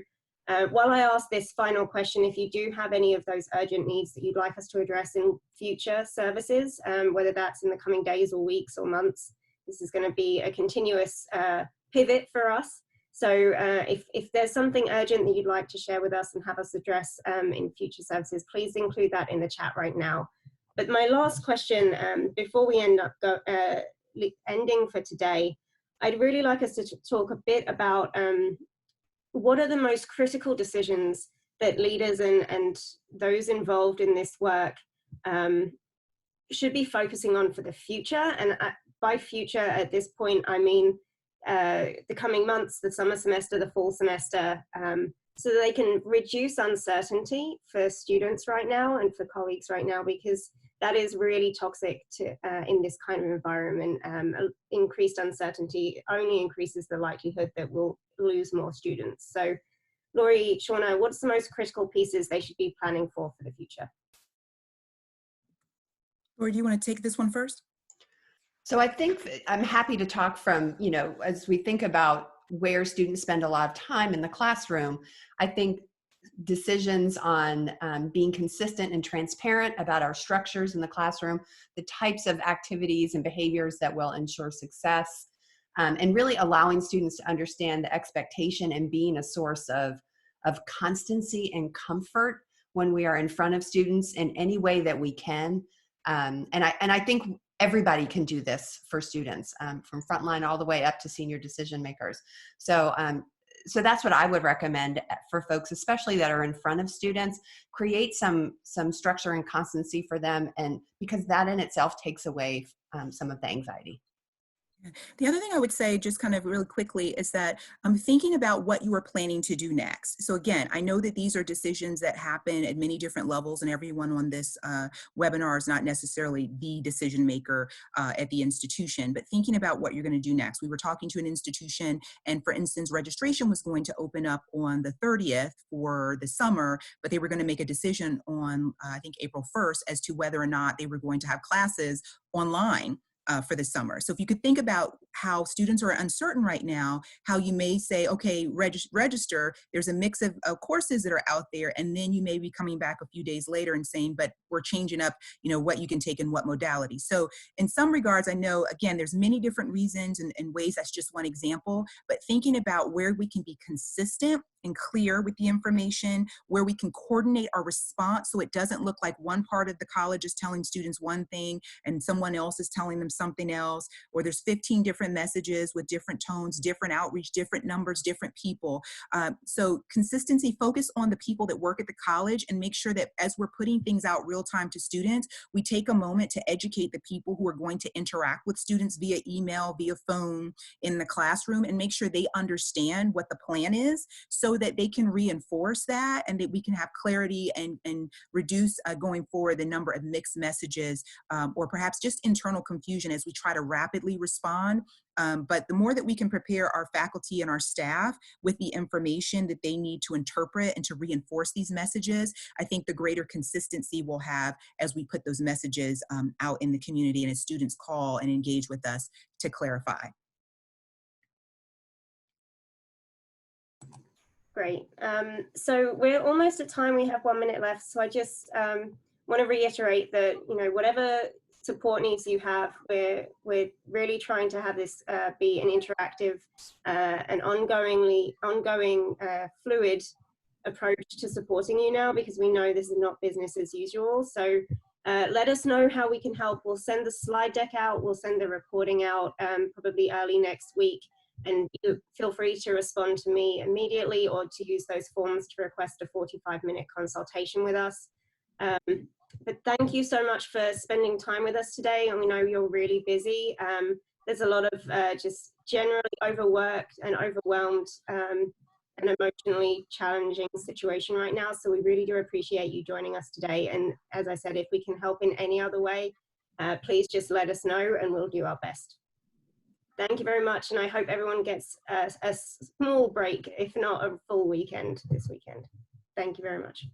while I ask this final question, if you do have any of those urgent needs that you'd like us to address in future services, whether that's in the coming days or weeks or months, this is going to be a continuous pivot for us. So if there's something urgent that you'd like to share with us and have us address in future services, please include that in the chat right now. But my last question, before we end up ending for today, I'd really like us to talk a bit about what are the most critical decisions that leaders and those involved in this work should be focusing on for the future. And by future, at this point, I mean the coming months, the summer semester, the fall semester, so that they can reduce uncertainty for students right now and for colleagues right now, because that is really toxic to in this kind of environment. Increased uncertainty only increases the likelihood that we'll lose more students. So Laurie, Shauna, what's the most critical pieces they should be planning for the future? Laurie, do you want to take this one first? So I think I'm happy to talk from, you know, as we think about where students spend a lot of time in the classroom, I think decisions on being consistent and transparent about our structures in the classroom, the types of activities and behaviors that will ensure success, and really allowing students to understand the expectation and being a source of constancy and comfort when we are in front of students in any way that we can. And I think everybody can do this for students, from frontline all the way up to senior decision makers. So that's what I would recommend for folks, especially that are in front of students. Create some structure and constancy for them, and because that in itself takes away some of the anxiety. The other thing I would say, just kind of really quickly, is that I'm thinking about what you are planning to do next. So again, I know that these are decisions that happen at many different levels, and everyone on this webinar is not necessarily the decision maker at the institution, but thinking about what you're going to do next. We were talking to an institution, and for instance, registration was going to open up on the 30th for the summer, but they were going to make a decision on, I think, April 1st as to whether or not they were going to have classes online for the summer. So if you could think about how students are uncertain right now, how you may say, okay, register, there's a mix of courses that are out there, and then you may be coming back a few days later and saying, but we're changing up, you know, what you can take in what modality. So in some regards, I know, again, there's many different reasons and ways, that's just one example, but thinking about where we can be consistent and clear with the information, where we can coordinate our response so it doesn't look like one part of the college is telling students one thing and someone else is telling them something else, or there's 15 different messages with different tones, different outreach, different numbers, different people. So consistency, focus on the people that work at the college and make sure that as we're putting things out real time to students, we take a moment to educate the people who are going to interact with students via email, via phone, in the classroom, and make sure they understand what the plan is so that they can reinforce that and that we can have clarity and reduce going forward the number of mixed messages or perhaps just internal confusion as we try to rapidly respond. But the more that we can prepare our faculty and our staff with the information that they need to interpret and to reinforce these messages, I think the greater consistency we'll have as we put those messages out in the community and as students call and engage with us to clarify. Great. So we're almost at time. We have 1 minute left. So I just want to reiterate that, you know, whatever support needs you have, we're really trying to have this be an interactive and ongoing fluid approach to supporting you now, because we know this is not business as usual. So let us know how we can help. We'll send the slide deck out. We'll send the recording out probably early next week. And you feel free to respond to me immediately or to use those forms to request a 45-minute consultation with us. But thank you so much for spending time with us today. And we know you're really busy. There's a lot of just generally overworked and overwhelmed and emotionally challenging situation right now. So we really do appreciate you joining us today. And as I said, if we can help in any other way, please just let us know and we'll do our best. Thank you very much, and I hope everyone gets a small break, if not a full weekend this weekend. Thank you very much.